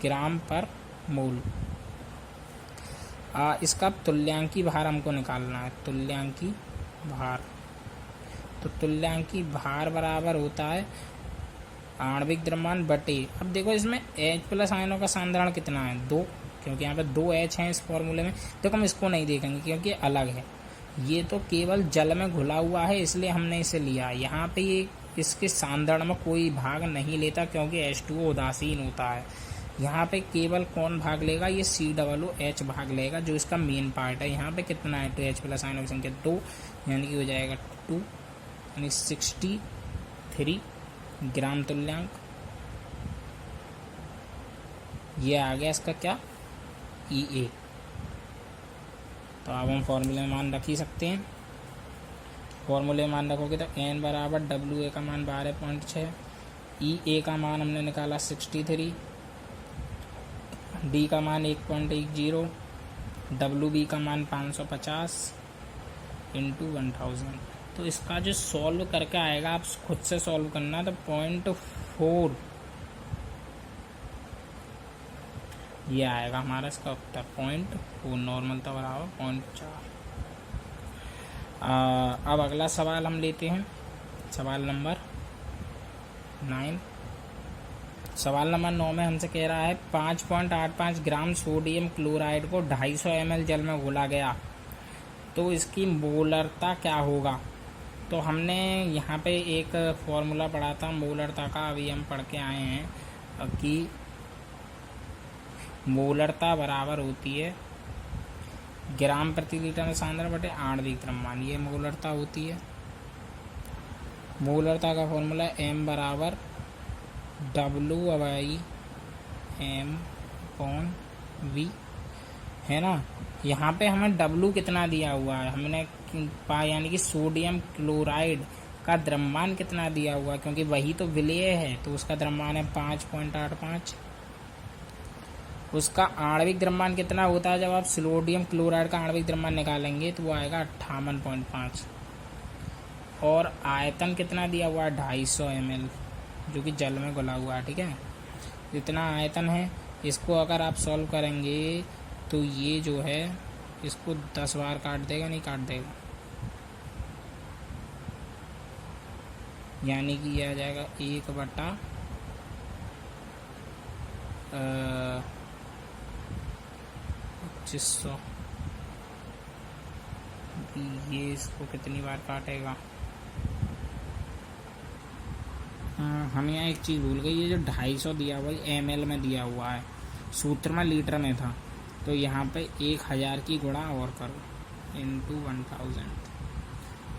ग्राम पर मोल। इसका तुल्यांकी भार हमको निकालना है, तुल्यांकी भार। तो तुल्यांकी भार बराबर होता है आणविक द्रव्यमान बटे, अब देखो इसमें H प्लस आयनों का सांद्रण कितना है 2, क्योंकि यहाँ पे 2 H हैं इस फॉर्मूले में। देखो हम इसको नहीं देखेंगे क्योंकि अलग है, ये तो केवल जल में घुला हुआ है इसलिए हमने इसे लिया। यहाँ पे ये इसके सांद्रण में कोई भाग नहीं लेता क्योंकि H2O उदासीन होता है। यहाँ पे केवल कौन भाग लेगा, ये COOH भाग लेगा जो इसका मेन पार्ट है। यहाँ पे कितना है 2H प्लस आयनों की संख्या 2, यानी कि हो जाएगा 2 यानी 63 ग्राम तुल्यांक। ये आ गया इसका क्या EA। तो अब हम फॉर्मूले में मान रख ही सकते हैं, फॉर्मूले में मान रखोगे तो N बराबर WA का मान 12.6, EA का मान हमने निकाला 63, D का मान 1.10, WB का मान 550 इंटू 1000। तो इसका जो सॉल्व करके आएगा, आप खुद से सॉल्व करना, तो 0.4 ये आएगा हमारा इसका उत्तर 0.4, नॉर्मल तो बराबर 0.4। अब अगला सवाल हम लेते हैं, सवाल नंबर 9। सवाल नंबर 9 में हमसे कह रहा है 5.85 ग्राम सोडियम क्लोराइड को 250 ml जल में घोला गया, तो इसकी मोलरता क्या होगा। तो हमने यहाँ पे एक फॉर्मूला पढ़ा था मोलरता का, अभी हम पढ़ के आए हैं कि मोलरता बराबर होती है ग्राम प्रति लीटर में सांद्रण बटे आणविक द्रव्यमान, ये मोलरता होती है। मोलरता का फॉर्मूला M बराबर W/M/V है ना। यहाँ पे हमें W कितना दिया हुआ है, हमने पाया यानी कि सोडियम क्लोराइड का द्रव्यमान कितना दिया हुआ है, क्योंकि वही तो विलेय है, तो उसका द्रव्यमान है 5.85। उसका आणविक द्रव्यमान कितना होता है, जब आप सोडियम क्लोराइड का आणविक द्रव्यमान निकालेंगे तो वो आएगा 58.5। और आयतन कितना दिया हुआ है 250 ml, जो कि जल में घुला हुआ है, ठीक है। जितना आयतन है, इसको अगर आप सॉल्व करेंगे तो ये जो है इसको 10 बार काट देगा, नहीं काट देगा, यानी कि ये आ जाएगा 1/2500। ये इसको कितनी बार काटेगा। हम यहाँ एक चीज़ भूल गई, ये जो 250 दिया हुआ है ml में दिया हुआ है, सूत्र में लीटर में था, तो यहाँ पे 1000 की गुणा और करो इंटू 1000।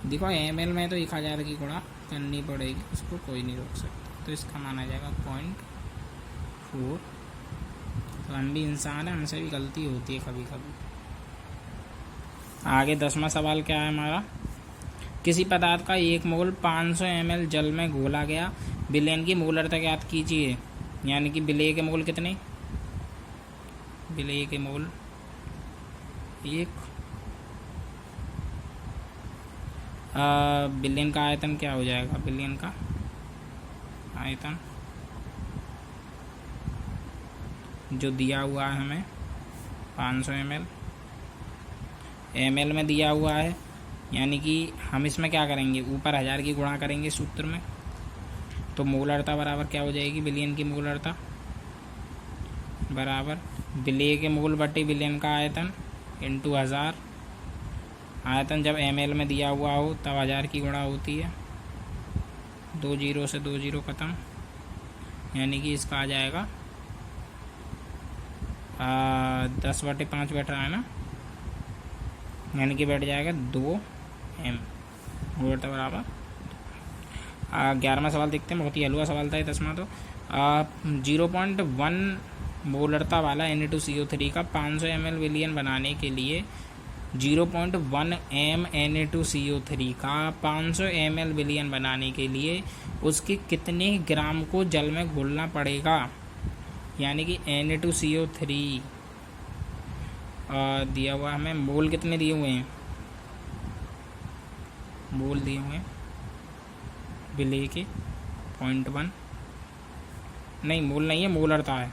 देखो ml में तो 1000 की गुणा करनी पड़ेगी, उसको कोई नहीं रोक सकता, तो इसका मान आ जाएगा 4। तो हम भी इंसान हैं, हमसे भी गलती होती है कभी कभी। आगे 10वां सवाल क्या है हमारा, किसी पदार्थ का 1 मोल 500 ml जल में घोला गया, विलयन की मोलरता ज्ञात कीजिए। यानी कि विलेय के मोल कितने, विलेय के मोल 1, बिलियन का आयतन क्या हो जाएगा, बिलियन का आयतन जो दिया हुआ है हमें 500 ml, ml में दिया हुआ है, यानी कि हम इसमें क्या करेंगे, ऊपर 1000 की गुणा करेंगे सूत्र में, तो मोलरता बराबर क्या हो जाएगी, बिलियन की मोलरता बराबर विलेय के मोल बटे बिलियन का आयतन इंटू 1000। आयतन जब ml में दिया हुआ हो तब 1000 की गुणा होती है, 2 जीरो से 2 जीरो ख़त्म, यानी कि इसका आ जाएगा 10/5 बैठ रहा है ना, यानी कि बैठ जाएगा 2m मोलरता बराबर। 11वां सवाल देखते हैं, बहुत ही हलवा सवाल था ये 10वां। तो 0.1 मोलरता वाला Na2CO3 का 500 ml विलयन बनाने के लिए 0.1 m Na2CO3 का 500 ml विलयन बनाने के लिए उसके कितने ग्राम को जल में घोलना पड़ेगा। यानी कि Na2CO3 दिया हुआ हमें, मोल कितने दिए हुए हैं, मोल दिए हुए हैं विलेय के 0.1, नहीं मोल नहीं है, मोलरता है,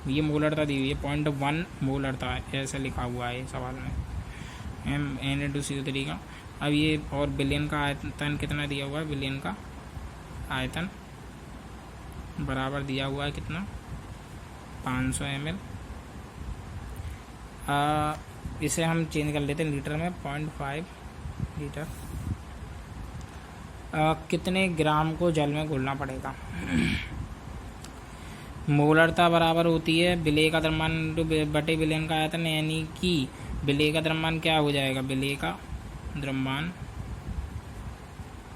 ये मोलरता दी हुई है 0.1 मोलरता है, ऐसा लिखा हुआ है सवाल में Na2CO3 का। अब ये और बिलियन का आयतन कितना दिया हुआ है, बिलियन का आयतन बराबर दिया हुआ है कितना, 500 ml। इसे हम चेंज कर लेते हैं लीटर में, 0.5 लीटर। कितने ग्राम को जल में घोलना पड़ेगा। मोलरता बराबर होती है विलेय का द्रव्यमान बटे विलयन का आयतन, यानी कि विलेय का द्रव्यमान क्या हो जाएगा, विलेय का द्रव्यमान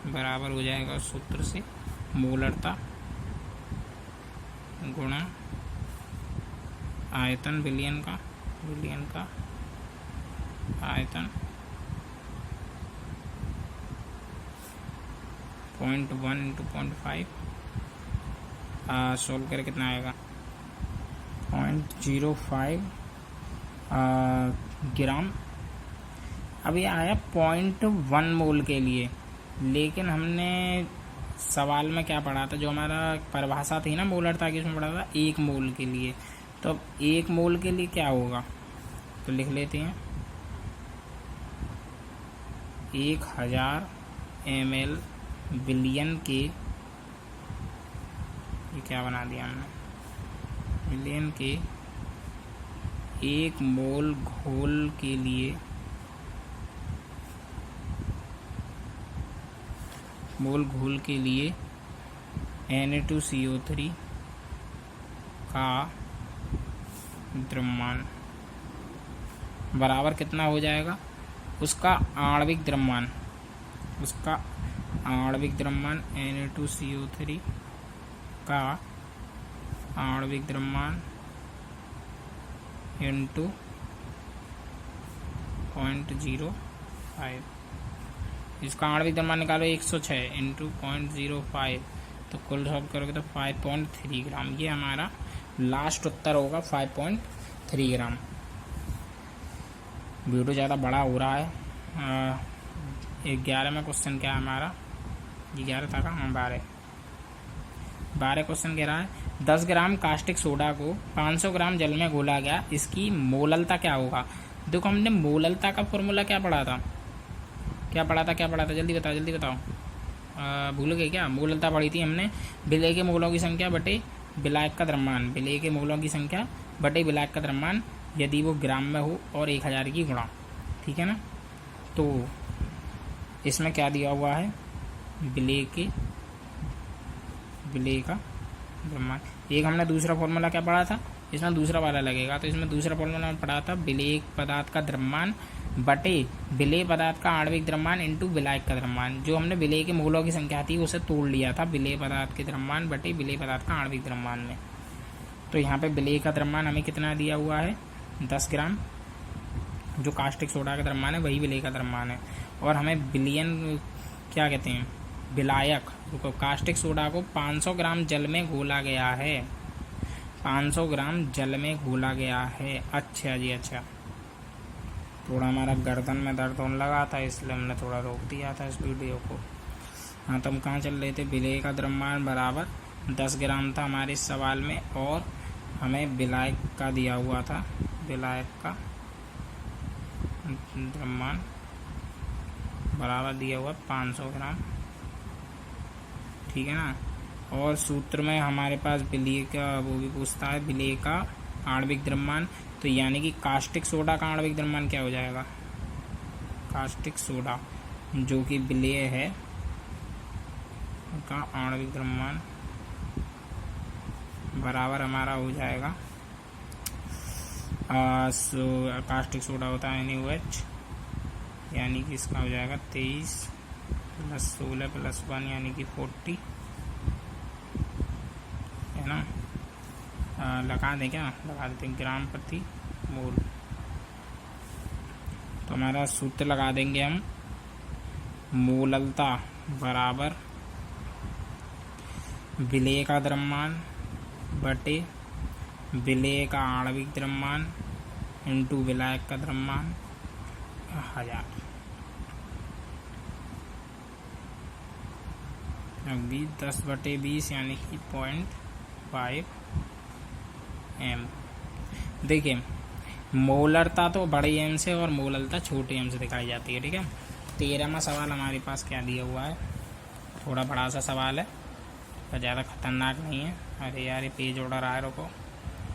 बराबर हो जाएगा सूत्र से मोलरता गुणा आयतन विलयन का आयतन 0.1 इंटू 0.5, सोल्व करके कितना आएगा 0.05 ग्राम। अब ये आया 0.1 मोल के लिए, लेकिन हमने सवाल में क्या पढ़ा था, जो हमारा परिभाषा थी ना मोलरता की, उसमें पढ़ा था 1 मोल के लिए। तो अब 1 मोल के लिए क्या होगा, तो लिख लेते हैं 1000 ml विलयन के, ये क्या बना दिया हमने, विलयन के 1 मोल घोल के लिए, मोल घोल के लिए Na2CO3 का द्रव्यमान बराबर कितना हो जाएगा, उसका आणविक द्रव्यमान, उसका आणविक द्रव्यमान Na2CO3 का आणविक द्रव्यमान इंटू 0.05, इसका आणविक द्रव्यमान निकालो 106 इंटू 0.05, तो कुल सॉल्व करोगे तो 5.3 ग्राम। ये हमारा लास्ट उत्तर होगा 5.3 ग्राम। वीडियो ज़्यादा बड़ा हो रहा है। 11वां क्वेश्चन क्या है हमारा, 11 था का, हाँ 12 क्वेश्चन कह रहा है 10 ग्राम कास्टिक सोडा को 500 ग्राम जल में घोला गया, इसकी मोललता क्या होगा। देखो हमने मोललता का फॉर्मूला क्या पढ़ा था, जल्दी बताओ, भूल गए क्या। मोललता पढ़ी थी हमने, विलेय के मोलों की संख्या बटे विलायक का द्रव्यमान, विलेय के मोलों की संख्या बटे विलायक का द्रव्यमान यदि वो ग्राम में हो और 1000 की गुणा, ठीक है ना। तो इसमें क्या दिया हुआ है, विलेय का द्रव्यमान। एक हमने दूसरा फॉर्मूला क्या पढ़ा था, इसमें दूसरा वाला लगेगा, तो इसमें दूसरा फॉर्मूला पढ़ा था विलेय पदार्थ का द्रव्यमान बटे विलेय पदार्थ का आणविक द्रव्यमान इंटू विलायक का द्रव्यमान। जो हमने विलेय के मोलों की संख्या थी उसे तोड़ लिया था विलेय पदार्थ के द्रव्यमान बटे विलेय पदार्थ का आणविक द्रव्यमान में। तो यहाँ पे विलेय का द्रव्यमान हमें कितना दिया हुआ है, 10 ग्राम। जो कास्टिक सोडा का द्रव्यमान है वही विलेय का द्रव्यमान है। और हमें विलयन क्या कहते हैं, विलायक, रुको, कास्टिक सोडा को 500 ग्राम जल में घोला गया है, 500 ग्राम जल में घोला गया है। अच्छा जी, अच्छा, थोड़ा हमारा गर्दन में दर्द होने लगा था इसलिए हमने थोड़ा रोक दिया था इस वीडियो को। हाँ, तो हम कहाँ चल रहे थे, विलेय का द्रव्यमान बराबर 10 ग्राम था हमारे इस सवाल में, और हमें विलायक का दिया हुआ था, विलायक का द्रव्यमान बराबर दिया हुआ 500 ग्राम, ठीक है ना। और सूत्र में हमारे पास विलेय का वो भी पूछता है, विलेय का आणविक द्रव्यमान। तो यानी कि कास्टिक सोडा का आणविक द्रव्यमान क्या हो जाएगा, कास्टिक सोडा जो कि विलेय है का आणविक द्रव्यमान बराबर हमारा हो जाएगा, कास्टिक सोडा होता है NaOH, यानी कि इसका हो जाएगा 23 + 16 + 1 यानी कि 40, है ना। लगा दें क्या, लगा देते हैं, ग्राम प्रति मोल। तो हमारा सूत्र लगा देंगे हम, मोललता बराबर विलेय का द्रव्यमान बटे विलेय का आणविक द्रव्यमान इंटू विलायक का द्रव्यमान 1000। अभी 10/20 यानी कि 0.5 m। देखिए, मोलरता तो बड़े एम से और मोललता छोटे एम से दिखाई जाती है, ठीक है। 13वां सवाल हमारे पास क्या दिया हुआ है, थोड़ा बड़ा सा सवाल है पर ज़्यादा खतरनाक नहीं है। अरे यार, ये पेज उड़ रहा है, रुको।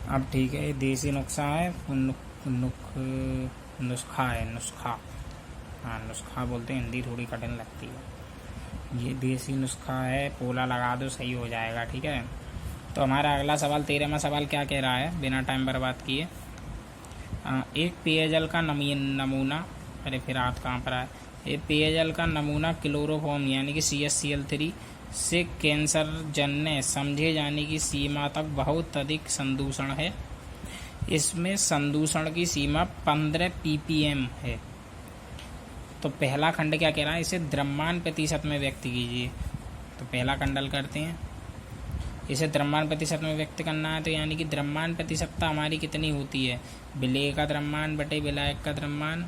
अब ठीक है, ये देसी नुस्खा है, नुस्खा है, नुस्खा, हाँ नुस्खा बोलते हैं, हिंदी थोड़ी कठिन लगती है। ये देसी नुस्खा है, पोला लगा दो सही हो जाएगा, ठीक है। तो हमारा अगला सवाल, 13वां सवाल क्या कह रहा है, बिना टाइम बर्बाद किए, एक पेयजल का नमूना, अरे फिर हाथ कहाँ पर है, एक पेयजल का नमूना क्लोरोफॉर्म यानी कि CaCl3 से कैंसर जन्य समझे जाने की सीमा तक बहुत अधिक संदूषण है। इसमें संदूषण की सीमा 15 ppm है। तो पहला खंड क्या कह रहा है, इसे द्रव्यमान प्रतिशत में व्यक्त कीजिए। तो पहला खंडल करते हैं, इसे द्रव्यमान प्रतिशत में व्यक्त करना है। तो यानी कि द्रव्यमान प्रतिशतता हमारी कितनी होती है, विलेय का द्रव्यमान बटे विलायक का द्रव्यमान,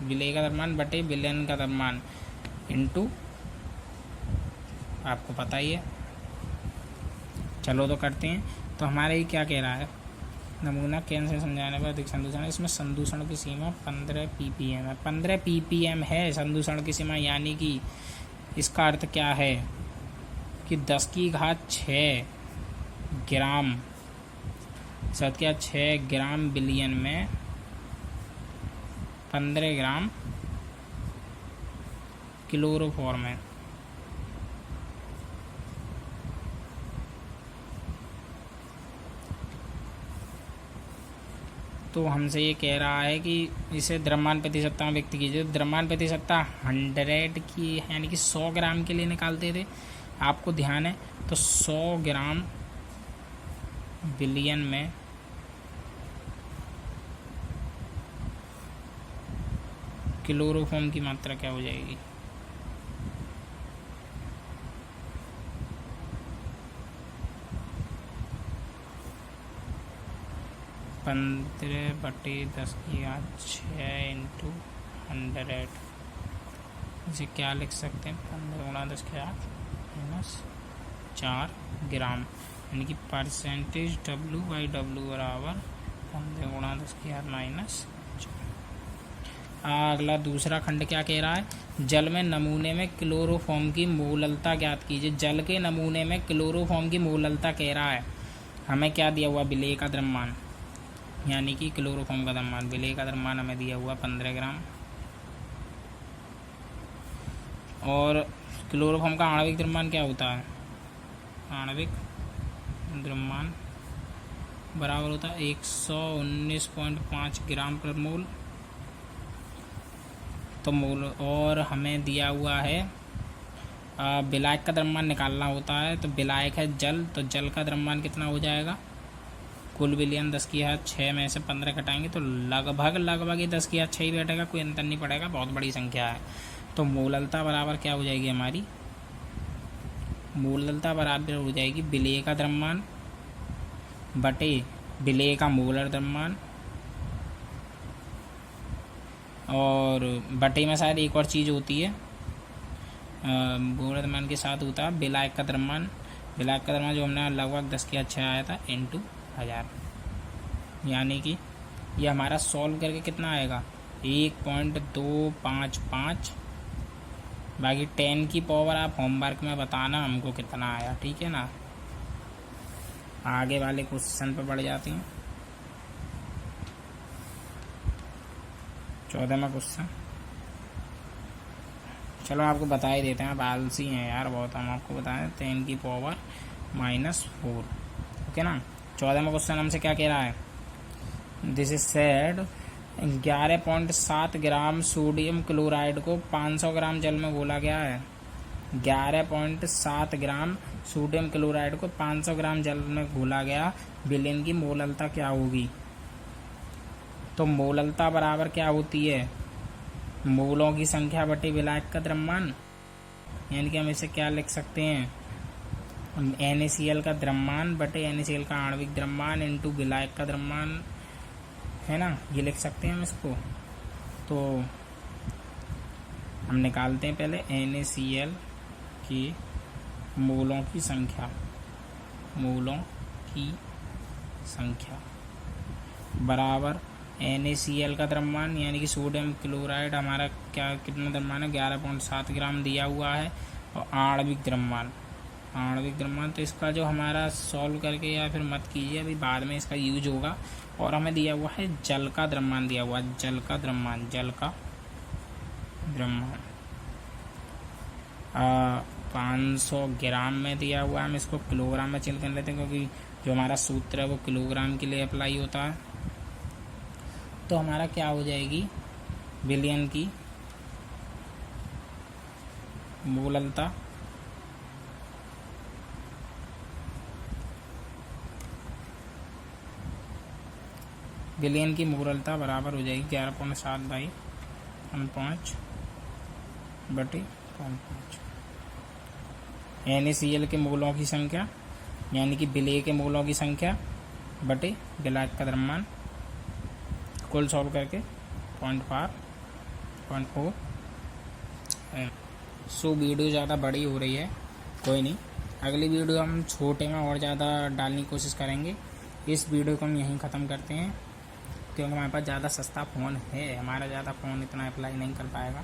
विलेय का द्रव्यमान बटे विलयन का द्रव्यमान इंटू, आपको पता ही है। चलो तो करते हैं। तो हमारे ये क्या कह रहा है, नमूना कैंसर समझाने पर अधिक संदूषण है, इसमें संदूषण की सीमा 15 ppm है। 15 ppm है संदूषण की सीमा, यानी कि इसका अर्थ क्या है कि 10⁶ ग्राम, 6 ग्राम बिलियन में 15 ग्राम क्लोरोफॉर्म है। तो हमसे ये कह रहा है कि इसे द्रव्यमान प्रतिशतता में व्यक्त कीजिए। द्रव्यमान प्रतिशतता 100 की, यानी कि 100 ग्राम के लिए निकालते थे, आपको ध्यान है। तो 100 ग्राम बिलियन में क्लोरोफॉर्म की मात्रा क्या हो जाएगी, पंद्रह बटे 10⁶ इंटू 100। इसे क्या लिख सकते हैं, 15 × 10⁻⁴ ग्राम, यानी कि परसेंटेज W/W बराबर 15 × 10⁻⁴। अगला दूसरा खंड क्या कह रहा है, जल में नमूने में क्लोरोफॉर्म की मोललता ज्ञात कीजिए। जल के नमूने में क्लोरोफॉर्म की मोललता कह रहा है, हमें क्या दिया हुआ, विलेय का द्रव्यमान, यानी कि क्लोरोफॉर्म का द्रव्यमान, विलेय का द्रव्यमान हमें दिया हुआ 15 ग्राम, और क्लोरोफॉर्म का आणविक द्रव्यमान क्या होता है, आणविक द्रव्यमान बराबर होता है 119.5 ग्राम पर मोल। तो मोल, और हमें दिया हुआ है विलायक का द्रव्यमान निकालना होता है। तो विलायक है जल, तो जल का द्रव्यमान कितना हो जाएगा, कुल बिलियन 10⁶ में से 15 घटाएंगे तो लगभग ये 10⁶ ही बैठेगा, कोई अंतर नहीं पड़ेगा, बहुत बड़ी संख्या है। तो मूललता बराबर क्या हो जाएगी हमारी, मूललता बराबर हो जाएगी विलेय का द्रव्यमान बटे विलेय का मोलर द्रव्यमान, और बटे में शायद एक और चीज़ होती है, मोलर द्रव्यमान के साथ होता है विलायक का द्रव्यमान। विलायक का द्रव्यमान जो हमने लगभग 10⁶ आया था × 1000, यानी कि ये हमारा सॉल्व करके कितना आएगा 1.255। बाकी 10 की पावर आप होमवर्क में बताना हमको कितना आया, ठीक है ना। आगे वाले क्वेश्चन पर बढ़ जाते हैं। 14वां क्वेश्चन, चलो आपको बता ही देते हैं, आप आलसी हैं यार बहुत, हम आपको बताएं 10 की पावर -4, ओके ना। 14वां क्वेश्चन हमसे क्या कह रहा है, this is said 11.7 gram sodium chloride को 500 ग्राम जल में घोला गया है। 11.7 ग्राम सोडियम क्लोराइड को 500 ग्राम जल में घोला गया, विलेन की मोललता क्या होगी। तो मोललता बराबर क्या होती है, मोलों की संख्या बटे विलायक का द्रव्यमान, यानी कि हम इसे क्या लिख सकते हैं, NaCl का द्रव्यमान बटे NaCl का आणविक द्रव्यमान इंटू विलायक का द्रव्यमान, है ना, ये लिख सकते हैं हम इसको। तो हम निकालते हैं पहले NaCl की मोलों की संख्या, मोलों की संख्या बराबर NaCl का द्रव्यमान, यानी कि सोडियम क्लोराइड हमारा क्या कितना द्रव्यमान है 11.7 ग्राम दिया हुआ है, और आणविक द्रव्यमान, आणविक द्रव्यमान तो इसका जो हमारा सॉल्व करके या फिर मत कीजिए, अभी बाद में इसका यूज होगा। और हमें दिया हुआ है जल का द्रव्यमान, दिया हुआ है जल का द्रव्यमान, जल का द्रव्यमान 500 ग्राम में दिया हुआ है। हम इसको किलोग्राम में चेंज कर लेते हैं, क्योंकि जो हमारा सूत्र है वो किलोग्राम के लिए अप्लाई होता है। तो हमारा क्या हो जाएगी, विलियन की मोललता विलियन की मोललता बराबर हो जाएगी 11.7/5 बटे 5। NaCl के मोलों की संख्या, यानी कि विलेय के मोलों की संख्या बटे विलायक का द्रव्यमान, कुल सॉल्व करके 0.4 है। सो वीडियो ज़्यादा बड़ी हो रही है, कोई नहीं, अगली वीडियो हम छोटे में और ज़्यादा डालने की कोशिश करेंगे। इस वीडियो को हम यहीं ख़त्म करते हैं, क्योंकि हमारे पास ज़्यादा सस्ता फ़ोन है, हमारा ज़्यादा फ़ोन इतना अप्लाई नहीं कर पाएगा,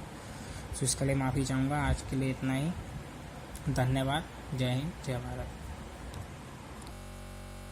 तो इसके लिए माफ़ी चाहूँगा। आज के लिए इतना ही, धन्यवाद, जय हिंद, जय भारत।